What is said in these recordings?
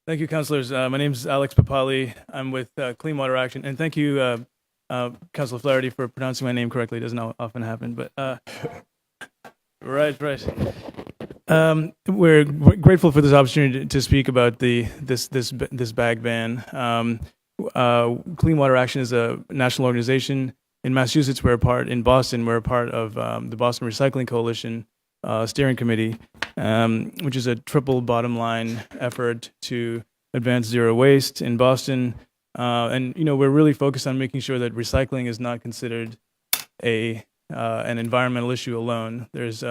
Thank you, councilors. My name is Alex Papali. I'm with Clean Water Action, and thank you, Councilor Flaherty, for pronouncing my name correctly. It doesn't often happen, but right. We're grateful for this opportunity to speak about this bag ban. Clean Water Action is a national organization. In Massachusetts, we're a part. In Boston, we're a part of the Boston Recycling Coalition steering committee, which is a triple bottom line effort to advance zero waste in Boston. And we're really focused on making sure that recycling is not considered an environmental issue alone. There's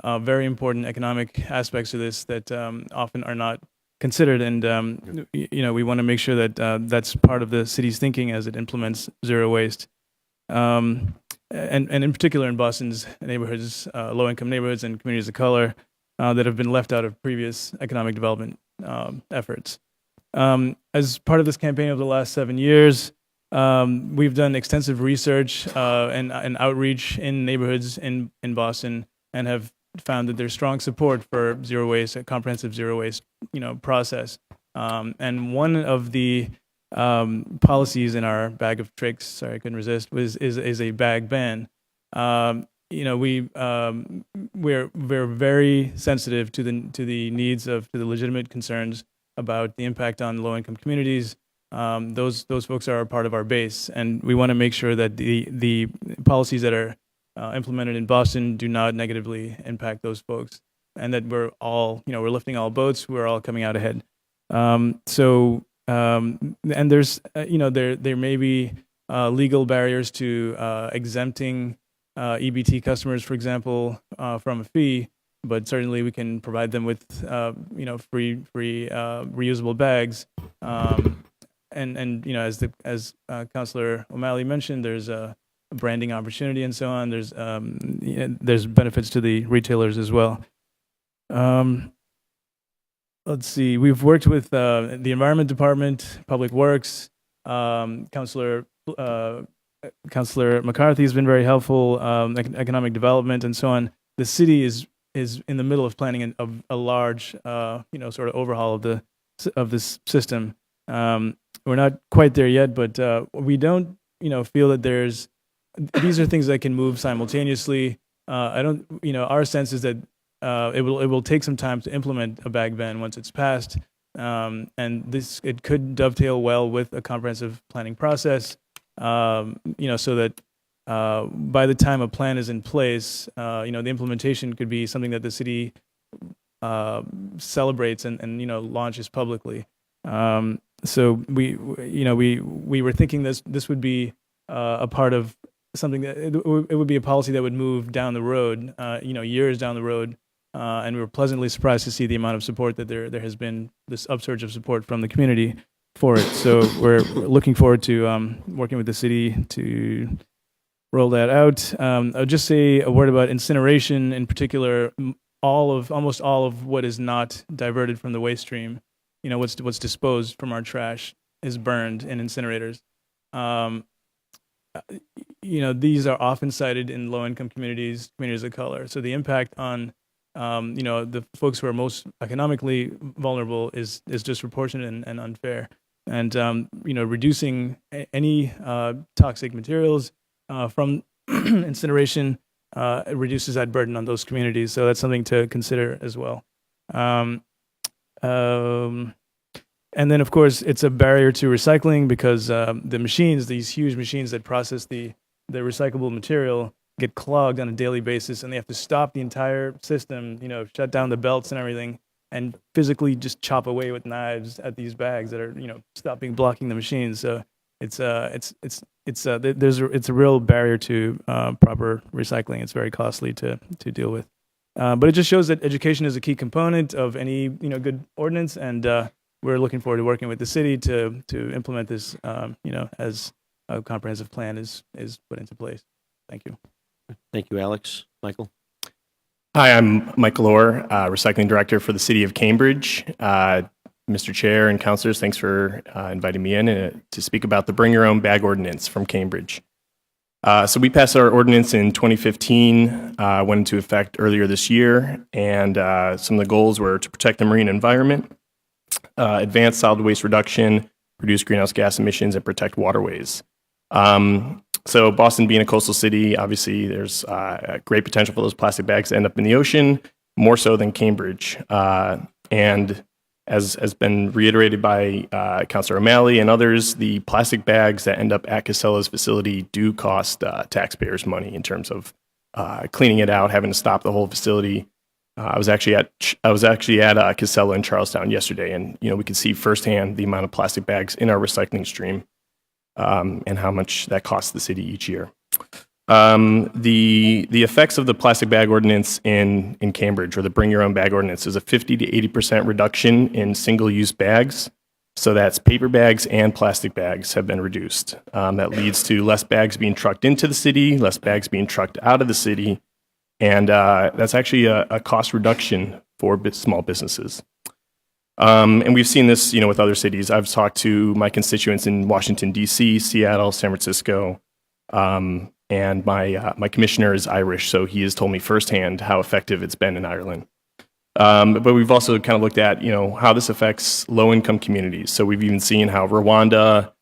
very important economic aspects to this that often are not considered, and we want to make sure that that's part of the city's thinking as it implements zero waste. And in particular in Boston's neighborhoods, low-income neighborhoods and communities of color that have been left out of previous economic development efforts. As part of this campaign over the last 7 years, we've done extensive research and outreach in neighborhoods in Boston, and have found that there's strong support for zero waste, a comprehensive zero waste process. And one of the policies in our bag of tricks, sorry, I couldn't resist, is a bag ban. We're very sensitive to the needs to the legitimate concerns about the impact on low-income communities. Those folks are a part of our base, and we want to make sure that the policies that are implemented in Boston do not negatively impact those folks, and that we're all, we're lifting all boats. We're all coming out ahead. And there's, there may be legal barriers to exempting EBT customers, for example, from a fee, but certainly we can provide them with, free reusable bags. And as Councilor O'Malley mentioned, there's a branding opportunity and so on. There's benefits to the retailers as well. Let's see. We've worked with the Environment Department, Public Works. Councilor McCarthy has been very helpful. Economic development and so on. The city is in the middle of planning a large, sort of overhaul of this system. We're not quite there yet, but we don't, feel that these are things that can move simultaneously. Our sense is that it will take some time to implement a bag ban once it's passed, and it could dovetail well with a comprehensive planning process, so that by the time a plan is in place, the implementation could be something that the city celebrates and launches publicly. So we were thinking this would be a part of something that it would be a policy that would move down the road, years down the road. And we were pleasantly surprised to see the amount of support that there has been, this upsurge of support from the community for it. So we're looking forward to working with the city to roll that out. I'll just say a word about incineration in particular. Almost all of what is not diverted from the waste stream, what's disposed from our trash, is burned in incinerators. These are often cited in low-income communities of color. So the impact on the folks who are most economically vulnerable is disproportionate and unfair. And reducing any toxic materials from incineration reduces that burden on those communities. So that's something to consider as well. And then, of course, it's a barrier to recycling because the machines, these huge machines that process the recyclable material, get clogged on a daily basis, and they have to stop the entire system, shut down the belts and everything, and physically just chop away with knives at these bags that are, blocking the machines. So it's a real barrier to proper recycling. It's very costly to deal with. But it just shows that education is a key component of any good ordinance, and we're looking forward to working with the city to implement this, as a comprehensive plan is put into place. Thank you. Thank you, Alex. Michael? Hi, I'm Michael Orr, Recycling Director for the City of Cambridge. Mr. Chair and councilors, thanks for inviting me in to speak about the Bring Your Own Bag Ordinance from Cambridge. So we passed our ordinance in 2015, went into effect earlier this year, and some of the goals were to protect the marine environment, advance solid waste reduction, reduce greenhouse gas emissions, and protect waterways. So Boston being a coastal city, obviously there's great potential for those plastic bags to end up in the ocean, more so than Cambridge. And as has been reiterated by Councilor O'Malley and others, the plastic bags that end up at Casella's facility do cost taxpayers money in terms of cleaning it out, having to stop the whole facility. I was actually at Casella in Charlestown yesterday, and we could see firsthand the amount of plastic bags in our recycling stream and how much that costs the city each year. The effects of the plastic bag ordinance in Cambridge, or the Bring Your Own Bag ordinance, is a 50 to 80% reduction in single-use bags. So that's paper bags and plastic bags have been reduced. That leads to less bags being trucked into the city, less bags being trucked out of the city, and that's actually a cost reduction for small businesses. And we've seen this, with other cities. I've talked to my constituents in Washington, D.C., Seattle, San Francisco, and my commissioner is Irish, so he has told me firsthand how effective it's been in Ireland. But we've also kind of looked at, how this affects low-income communities. So we've even seen how Rwanda,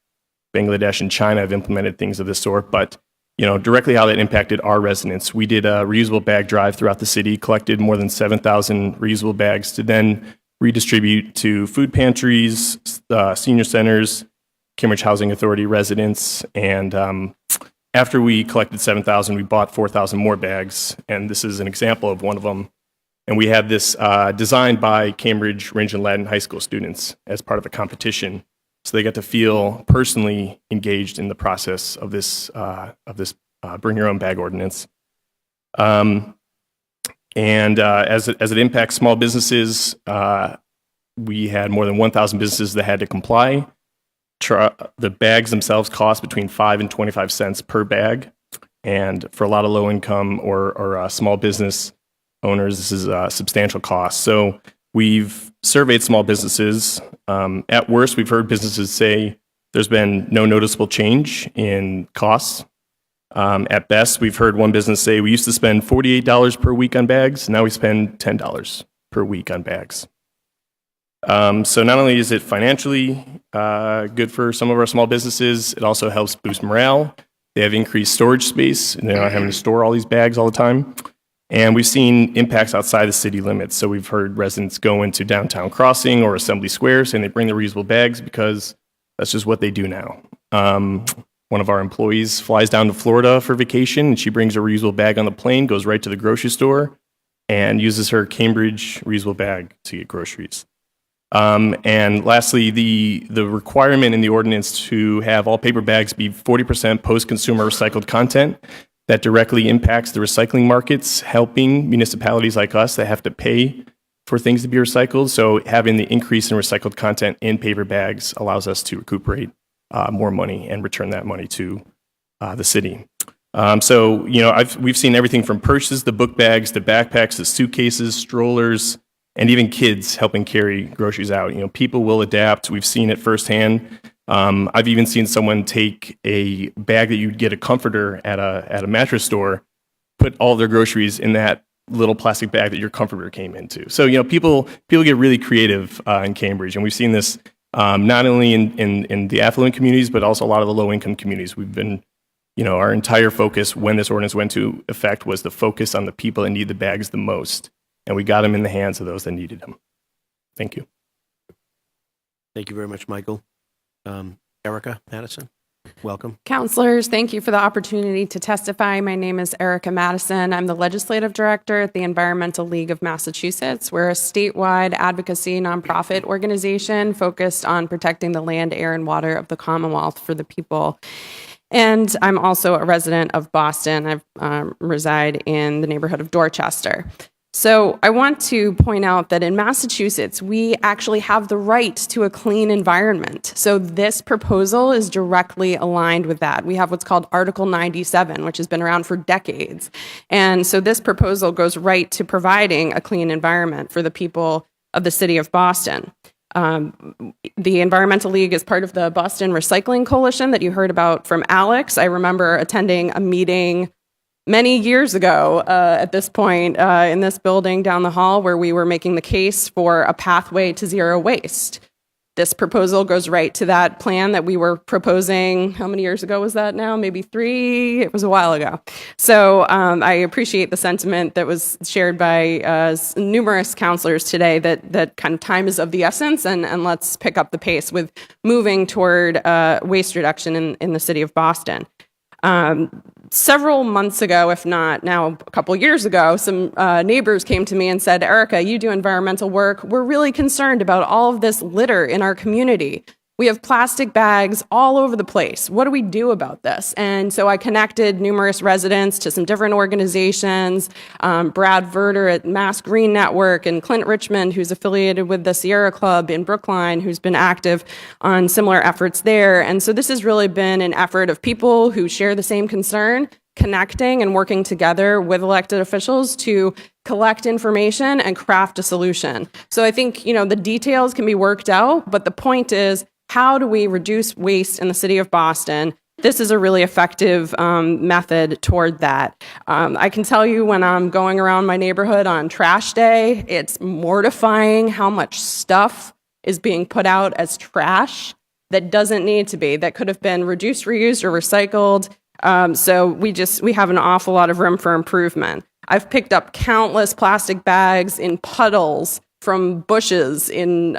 Bangladesh, and China have implemented things of this sort. But, directly how that impacted our residents. We did a reusable bag drive throughout the city, collected more than 7,000 reusable bags to then redistribute to food pantries, senior centers, Cambridge Housing Authority residents, and after we collected 7,000, we bought 4,000 more bags, and this is an example of one of them. And we had this designed by Cambridge Range and Ladin High School students as part of a competition, so they got to feel personally engaged in the process of this Bring Your Own Bag ordinance. And as it impacts small businesses, we had more than 1,000 businesses that had to comply. The bags themselves cost between 5 and 25 cents per bag. And for a lot of low income or small business owners, this is a substantial cost. So we've surveyed small businesses. At worst, we've heard businesses say there's been no noticeable change in costs. At best, we've heard one business say we used to spend $48 per week on bags. Now we spend $10 per week on bags. So not only is it financially good for some of our small businesses, it also helps boost morale. They have increased storage space, and they're not having to store all these bags all the time. And we've seen impacts outside the city limits. So we've heard residents go into Downtown Crossing or Assembly Square saying they bring their reusable bags because that's just what they do now. One of our employees flies down to Florida for vacation, and she brings a reusable bag on the plane, goes right to the grocery store, and uses her Cambridge reusable bag to get groceries. And lastly, the requirement in the ordinance to have all paper bags be 40% post-consumer recycled content that directly impacts the recycling markets, helping municipalities like us that have to pay for things to be recycled. So having the increase in recycled content in paper bags allows us to recuperate more money and return that money to the city. So we've seen everything from purses to book bags to backpacks to suitcases, strollers, and even kids helping carry groceries out. People will adapt. We've seen it firsthand. I've even seen someone take a bag that you'd get a comforter at a mattress store, put all their groceries in that little plastic bag that your comforter came into. So people get really creative in Cambridge, and we've seen this not only in the affluent communities, but also a lot of the low income communities. We've been, our entire focus when this ordinance went into effect was the focus on the people that need the bags the most, and we got them in the hands of those that needed them. Thank you. Thank you very much, Michael. Erica Madison, welcome. Councilors, thank you for the opportunity to testify. My name is Erica Madison. I'm the Legislative Director at the Environmental League of Massachusetts. We're a statewide advocacy nonprofit organization focused on protecting the land, air, and water of the Commonwealth for the people. And I'm also a resident of Boston. I reside in the neighborhood of Dorchester. So I want to point out that in Massachusetts, we actually have the right to a clean environment. So this proposal is directly aligned with that. We have what's called Article 97, which has been around for decades. And so this proposal goes right to providing a clean environment for the people of the city of Boston. The Environmental League is part of the Boston Recycling Coalition that you heard about from Alex. I remember attending a meeting many years ago at this point in this building down the hall where we were making the case for a pathway to zero waste. This proposal goes right to that plan that we were proposing. How many years ago was that now? Maybe 3? It was a while ago. So I appreciate the sentiment that was shared by numerous counselors today that kind of time is of the essence, and let's pick up the pace with moving toward waste reduction in the city of Boston. Several months ago, if not now a couple years ago, some neighbors came to me and said, Erica, you do environmental work. We're really concerned about all of this litter in our community. We have plastic bags all over the place. What do we do about this? And so I connected numerous residents to some different organizations, Brad Verder at Mass Green Network, and Clint Richmond, who's affiliated with the Sierra Club in Brookline, who's been active on similar efforts there. And so this has really been an effort of people who share the same concern, connecting and working together with elected officials to collect information and craft a solution. So I think, the details can be worked out, but the point is, how do we reduce waste in the city of Boston? This is a really effective method toward that. I can tell you when I'm going around my neighborhood on trash day, it's mortifying how much stuff is being put out as trash that doesn't need to be, that could have been reduced, reused, or recycled. So we have an awful lot of room for improvement. I've picked up countless plastic bags in puddles, from bushes, in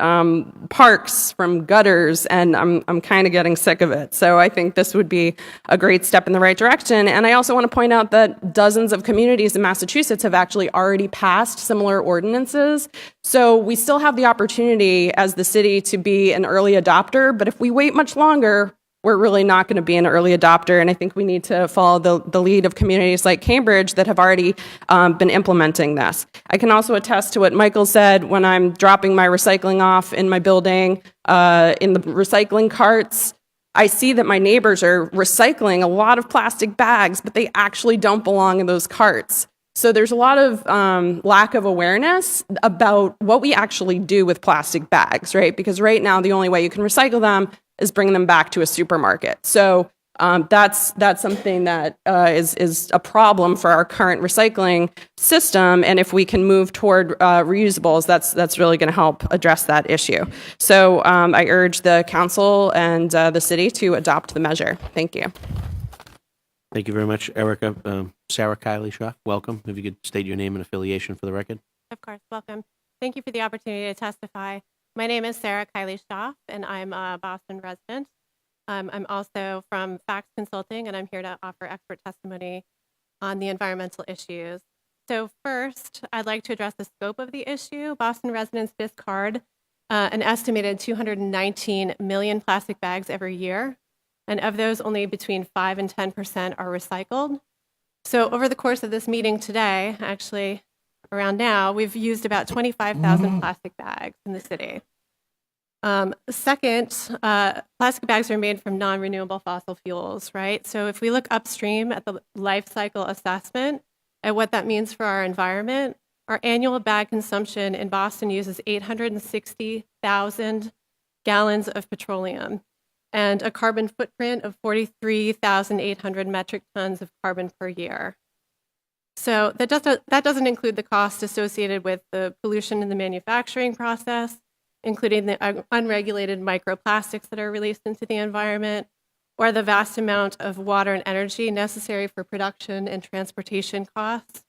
parks, from gutters, and I'm kind of getting sick of it. So I think this would be a great step in the right direction. And I also want to point out that dozens of communities in Massachusetts have actually already passed similar ordinances. So we still have the opportunity as the city to be an early adopter, but if we wait much longer, we're really not going to be an early adopter, and I think we need to follow the lead of communities like Cambridge that have already been implementing this. I can also attest to what Michael said when I'm dropping my recycling off in my building, in the recycling carts. I see that my neighbors are recycling a lot of plastic bags, but they actually don't belong in those carts. So there's a lot of lack of awareness about what we actually do with plastic bags, right? Because right now, the only way you can recycle them is bring them back to a supermarket. So that's something that is a problem for our current recycling system. And if we can move toward reusables, that's really going to help address that issue. So I urge the council and the city to adopt the measure. Thank you. Thank you very much, Erica. Sarah Kiley Shaw, welcome. If you could state your name and affiliation for the record. Of course, welcome. Thank you for the opportunity to testify. My name is Sarah Kiley Shaw, and I'm a Boston resident. I'm also from Fax Consulting, and I'm here to offer expert testimony on the environmental issues. So first, I'd like to address the scope of the issue. Boston residents discard an estimated 219 million plastic bags every year, and of those, only between 5 and 10% are recycled. So over the course of this meeting today, actually, around now, we've used about 25,000 plastic bags in the city. Second, plastic bags are made from non-renewable fossil fuels, right? So if we look upstream at the life cycle assessment and what that means for our environment, our annual bag consumption in Boston uses 860,000 gallons of petroleum and a carbon footprint of 43,800 metric tons of carbon per year. So that doesn't include the cost associated with the pollution in the manufacturing process, including the unregulated microplastics that are released into the environment, or the vast amount of water and energy necessary for production and transportation costs,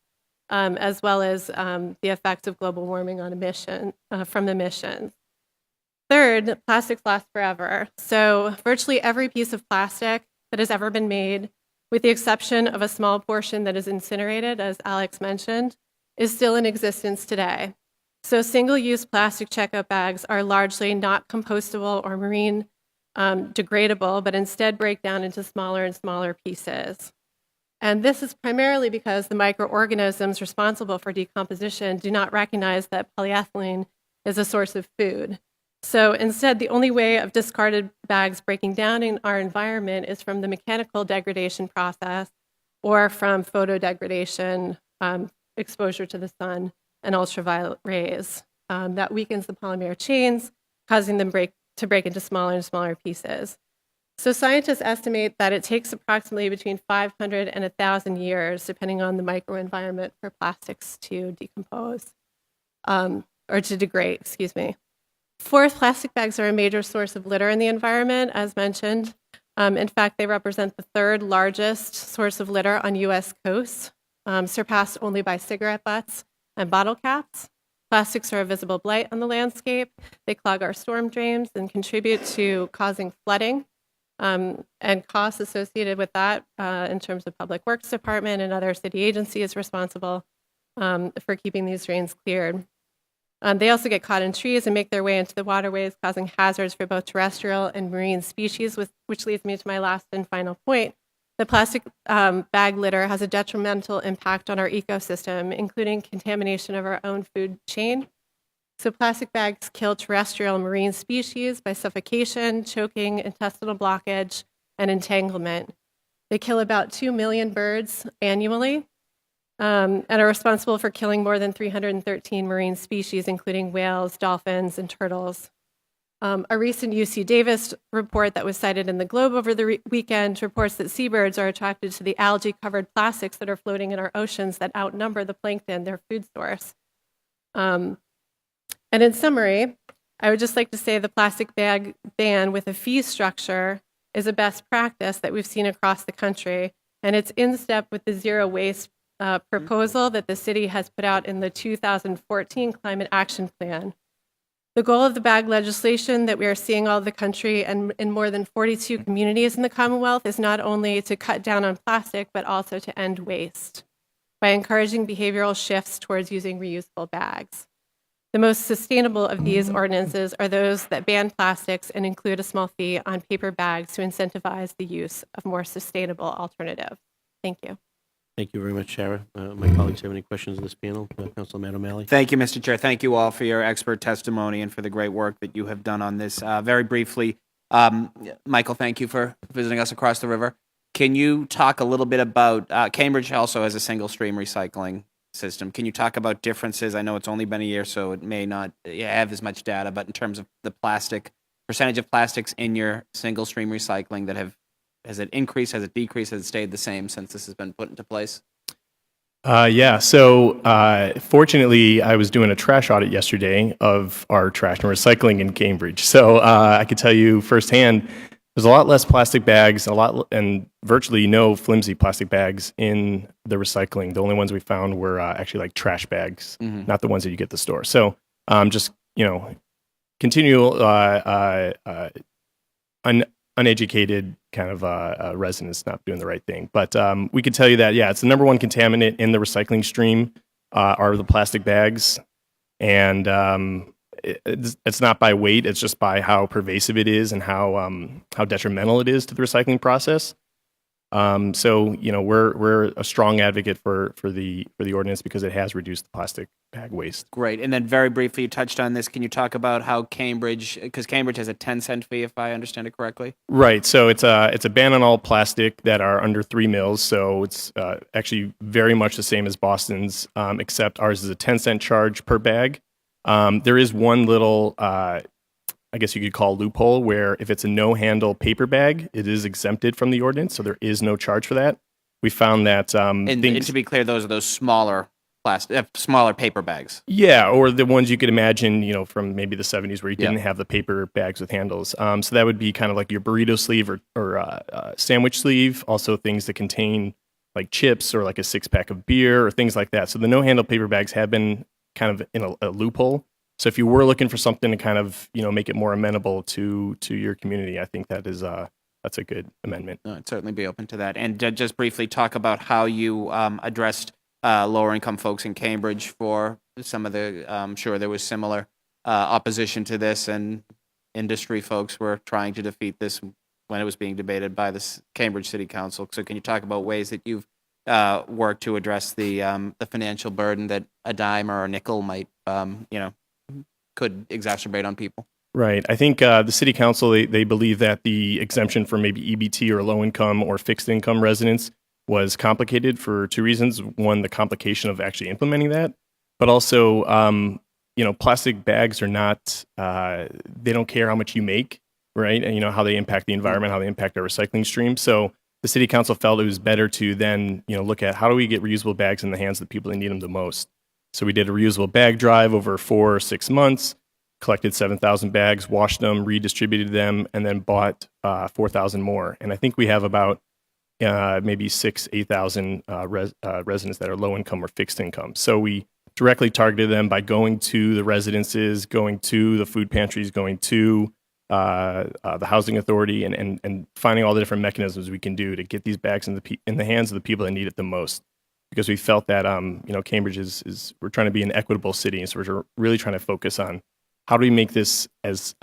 as well as the effects of global warming on from emissions. Third, plastics last forever. So virtually every piece of plastic that has ever been made, with the exception of a small portion that is incinerated, as Alex mentioned, is still in existence today. So single-use plastic checkout bags are largely not compostable or marine degradable, but instead break down into smaller and smaller pieces. And this is primarily because the microorganisms responsible for decomposition do not recognize that polyethylene is a source of food. So instead, the only way of discarded bags breaking down in our environment is from the mechanical degradation process or from photodegradation, exposure to the sun and ultraviolet rays. That weakens the polymer chains, causing them to break into smaller and smaller pieces. So scientists estimate that it takes approximately between 500 and 1,000 years, depending on the microenvironment, for plastics to decompose, or to degrade, excuse me. Fourth, plastic bags are a major source of litter in the environment, as mentioned. In fact, they represent the third largest source of litter on U.S. coasts, surpassed only by cigarette butts and bottle caps. Plastics are a visible blight on the landscape. They clog our storm drains and contribute to causing flooding and costs associated with that in terms of Public Works Department and other city agencies responsible for keeping these drains cleared. They also get caught in trees and make their way into the waterways, causing hazards for both terrestrial and marine species, which leads me to my last and final point. The plastic bag litter has a detrimental impact on our ecosystem, including contamination of our own food chain. So plastic bags kill terrestrial and marine species by suffocation, choking, intestinal blockage, and entanglement. They kill about 2 million birds annually and are responsible for killing more than 313 marine species, including whales, dolphins, and turtles. A recent UC Davis report that was cited in the Globe over the weekend reports that seabirds are attracted to the algae-covered plastics that are floating in our oceans that outnumber the plankton, their food source. And in summary, I would just like to say the plastic bag ban with a fee structure is a best practice that we've seen across the country, and it's in step with the zero waste proposal that the city has put out in the 2014 Climate Action Plan. The goal of the bag legislation that we are seeing all over the country and in more than 42 communities in the Commonwealth is not only to cut down on plastic, but also to end waste by encouraging behavioral shifts towards using reusable bags. The most sustainable of these ordinances are those that ban plastics and include a small fee on paper bags to incentivize the use of more sustainable alternatives. Thank you. Thank you very much, Sarah. My colleagues have any questions on this panel? Councilman O'Malley? Thank you, Mr. Chair. Thank you all for your expert testimony and for the great work that you have done on this. Very briefly, Michael, thank you for visiting us across the river. Can you talk a little bit about, Cambridge also has a single stream recycling system. Can you talk about differences? I know it's only been a year, so it may not have as much data, but in terms of the percentage of plastics in your single stream recycling that has it increased, has it decreased, has it stayed the same since this has been put into place? So fortunately, I was doing a trash audit yesterday of our trash and recycling in Cambridge. So I could tell you firsthand, there's a lot less plastic bags, and virtually no flimsy plastic bags in the recycling. The only ones we found were actually like trash bags, not the ones that you get at the store. So just continual uneducated kind of residents not doing the right thing. But we could tell you that, it's the number one contaminant in the recycling stream are the plastic bags. And it's not by weight, it's just by how pervasive it is and how detrimental it is to the recycling process. So we're a strong advocate for the ordinance because it has reduced the plastic bag waste. Great. And then very briefly, you touched on this. Can you talk about how because Cambridge has a 10-cent fee, if I understand it correctly? Right. So it's a ban on all plastic that are under 3 mils. So it's actually very much the same as Boston's, except ours is a 10-cent charge per bag. There is one little, I guess you could call loophole where if it's a no-handle paper bag, it is exempted from the ordinance, so there is no charge for that. We found that And to be clear, those are those smaller paper bags. Yeah, or the ones you could imagine, from maybe the 70s where you didn't have the paper bags with handles. So that would be kind of like your burrito sleeve or sandwich sleeve. Also things that contain like chips or like a 6-pack of beer or things like that. So the no-handle paper bags have been kind of in a loophole. So if you were looking for something to kind of, make it more amenable to your community, I think that's a good amendment. I'd certainly be open to that. And just briefly talk about how you addressed lower income folks in Cambridge for some of the, I'm sure there was similar opposition to this, and industry folks were trying to defeat this when it was being debated by the Cambridge City Council. So can you talk about ways that you've worked to address the financial burden that a dime or a nickel might, could exacerbate on people? Right. I think the city council, they believe that the exemption for maybe EBT or low income or fixed income residents was complicated for 2 reasons. One, the complication of actually implementing that, but also, plastic bags are not, they don't care how much you make, right? And how they impact the environment, how they impact our recycling stream. So the city council felt it was better to then, look at how do we get reusable bags in the hands of the people that need them the most. So we did a reusable bag drive over 4 or 6 months. collected 7,000 bags, washed them, redistributed them, and then bought 4,000 more. And I think we have about maybe 8,000 residents that are low income or fixed income. So we directly targeted them by going to the residences, going to the food pantries, going to the housing authority, and finding all the different mechanisms we can do to get these bags in the hands of the people that need it the most. Because we felt that Cambridge is we're trying to be an equitable city, and so we're really trying to focus on how do we make this as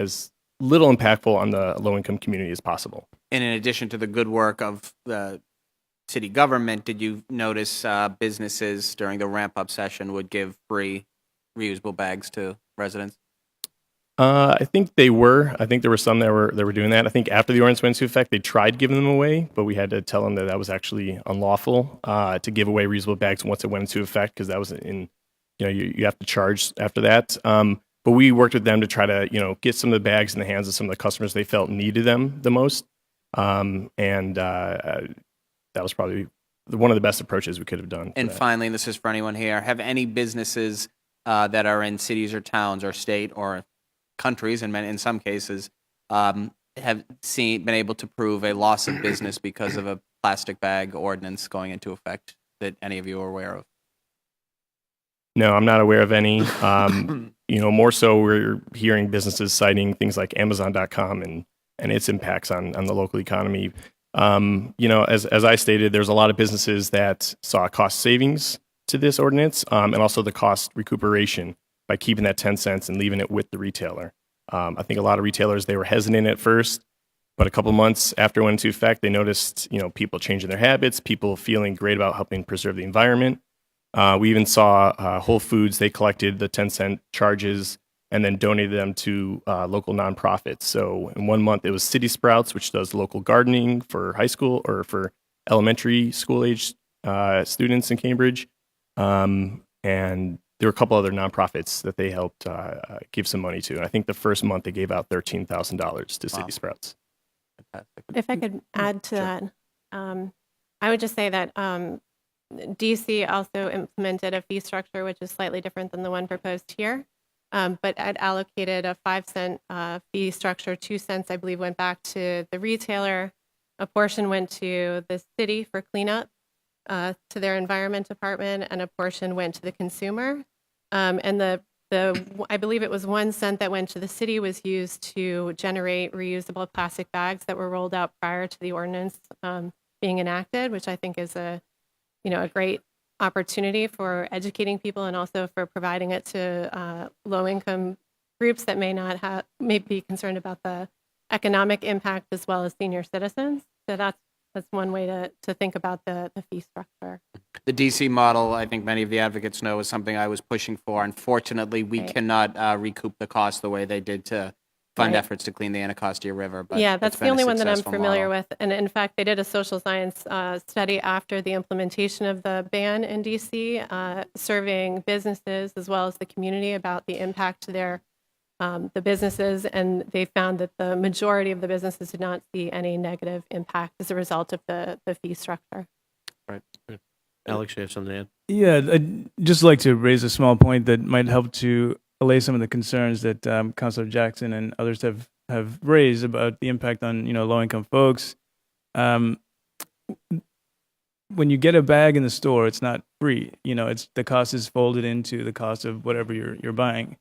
little impactful on the low income community as possible. And in addition to the good work of the city government, did you notice businesses during the ramp-up session would give free reusable bags to residents? I think they were. I think there were some that were doing that. I think after the ordinance went into effect, they tried giving them away, but we had to tell them that was actually unlawful to give away reusable bags once it went into effect, because that was you have to charge after that. But we worked with them to try to get some of the bags in the hands of some of the customers they felt needed them the most, and that was probably one of the best approaches we could have done. And finally, and this is for anyone here, have any businesses that are in cities or towns or state or countries, and in some cases, have been able to prove a loss of business because of a plastic bag ordinance going into effect that any of you are aware of? No, I'm not aware of any. More so we're hearing businesses citing things like Amazon.com and its impacts on the local economy. As I stated, there's a lot of businesses that saw cost savings to this ordinance, and also the cost recuperation by keeping that 10 cents and leaving it with the retailer. I think a lot of retailers, they were hesitant at first, but a couple months after it went into effect, they noticed, people changing their habits, people feeling great about helping preserve the environment. We even saw Whole Foods, they collected the 10-cent charges and then donated them to local nonprofits. So in 1 month, it was City Sprouts, which does local gardening for high school or for elementary school age students in Cambridge. And there were a couple other nonprofits that they helped give some money to. And I think the first month they gave out $13,000 to City Sprouts. Fantastic. If I could add to that, I would just say that DC also implemented a fee structure which is slightly different than the one proposed here, but had allocated a 5-cent fee structure. 2 cents, I believe, went back to the retailer. A portion went to the city for cleanup, to their environment department, and a portion went to the consumer. And the I believe it was 1 cent that went to the city was used to generate reusable plastic bags that were rolled out prior to the ordinance being enacted, which I think is a great opportunity for educating people and also for providing it to low-income groups that may be concerned about the economic impact as well as senior citizens. So that's one way to think about the fee structure. The DC model, I think many of the advocates know, is something I was pushing for. Unfortunately, we cannot recoup the cost the way they did to fund efforts to clean the Anacostia River. But yeah, that's the only one that I'm successful familiar model. with. And in fact, they did a social science study after the implementation of the ban in DC, surveying businesses as well as the community about the impact to the businesses, and they found that the majority of the businesses did not see any negative impact as a result of the fee structure. Right. Alex, you have something to add? Yeah, I'd just like to raise a small point that might help to allay some of the concerns that Councilor Jackson and others have raised about the impact on low-income folks. When you get a bag in the store, it's not free. It's the cost is folded into the cost of whatever you're buying.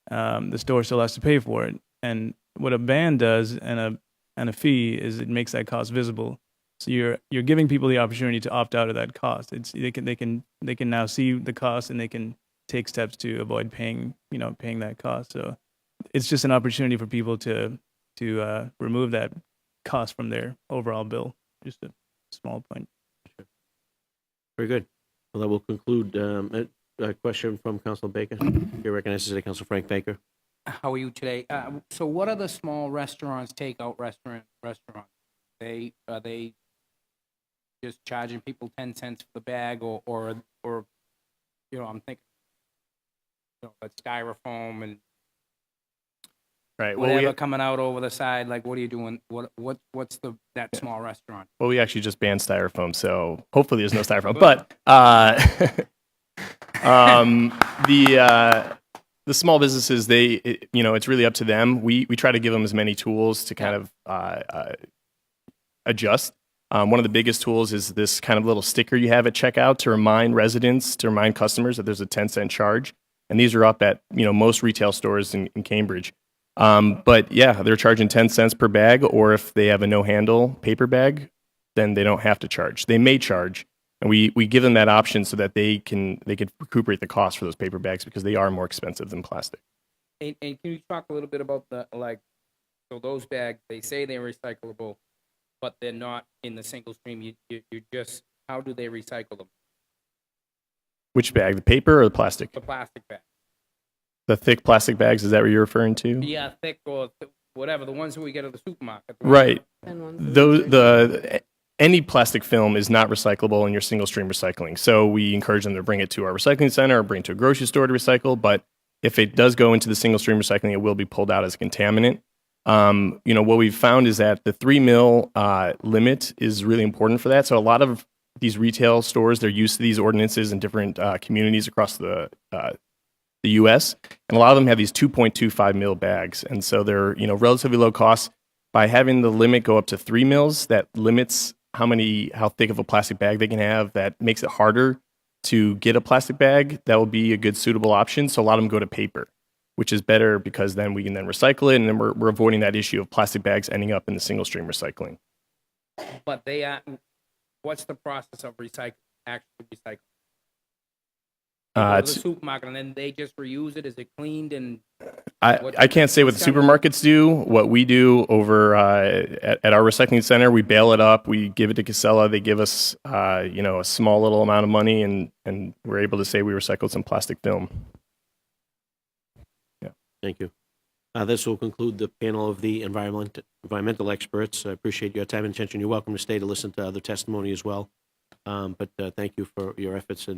The store still has to pay for it, and what a ban does and a fee is it makes that cost visible. So you're giving people the opportunity to opt out of that cost. They can now see the cost and they can take steps to avoid paying that cost. So it's just an opportunity for people to remove that cost from their overall bill. Just a small point. Very good. Well, that will conclude a question from Councilor Baker. You're recognized today, Councilor Frank Baker. How are you today? So what are the small restaurants, takeout restaurants? Are they just charging people 10 cents for the bag or I'm thinking like styrofoam and Right. whatever coming out over the side, like what are you doing? What's that small restaurant? Well, we actually just banned styrofoam, so hopefully there's no the small businesses, it's really up to them. We try to give them as many tools to kind of adjust. One of the biggest tools is this kind of little sticker you have at checkout to remind residents, to remind customers that there's a 10-cent charge. And these are up at, most retail stores in Cambridge. But yeah, they're charging 10 cents per bag, or if they have a no-handle paper bag, then they don't have to charge. They may charge, and we give them that option so that they can recuperate the cost for those paper bags because they are more expensive than plastic. And can you talk a little bit about so those bags, they say they're recyclable, but they're not in the single stream. You just, how do they recycle them? Which bag, the paper or the plastic? The plastic bag. The thick plastic bags, is that what you're referring to? Yeah, thick or whatever, the ones that we get at the supermarket. Right. Thin ones. Any plastic film is not recyclable in your single stream recycling. So we encourage them to bring it to our recycling center or bring it to a grocery store to recycle. But if it does go into the single stream recycling, it will be pulled out as a contaminant. What we've found is that the 3 mil limit is really important for that. So a lot of these retail stores, they're used to these ordinances in different communities across the U.S. And a lot of them have these 2.25 mil bags. And so they're, relatively low cost. By having the limit go up to 3 mils, that limits how thick of a plastic bag they can have. That makes it harder to get a plastic bag. That will be a good suitable option. So a lot of them go to paper, which is better because then we can then recycle it. And then we're avoiding that issue of plastic bags ending up in the single stream recycling. But what's the process of actually recycling? The supermarket, and then they just reuse it. Is it cleaned? And I can't say what the supermarkets do. What we do over at our recycling center, we bail it up. We give it to Casella. They give us, a small little amount of money, and we're able to say we recycled some plastic film. Yeah. Thank you. This will conclude the panel of the environmental experts. I appreciate your time and attention. You're welcome to stay to listen to other testimony as well. But thank you for your efforts in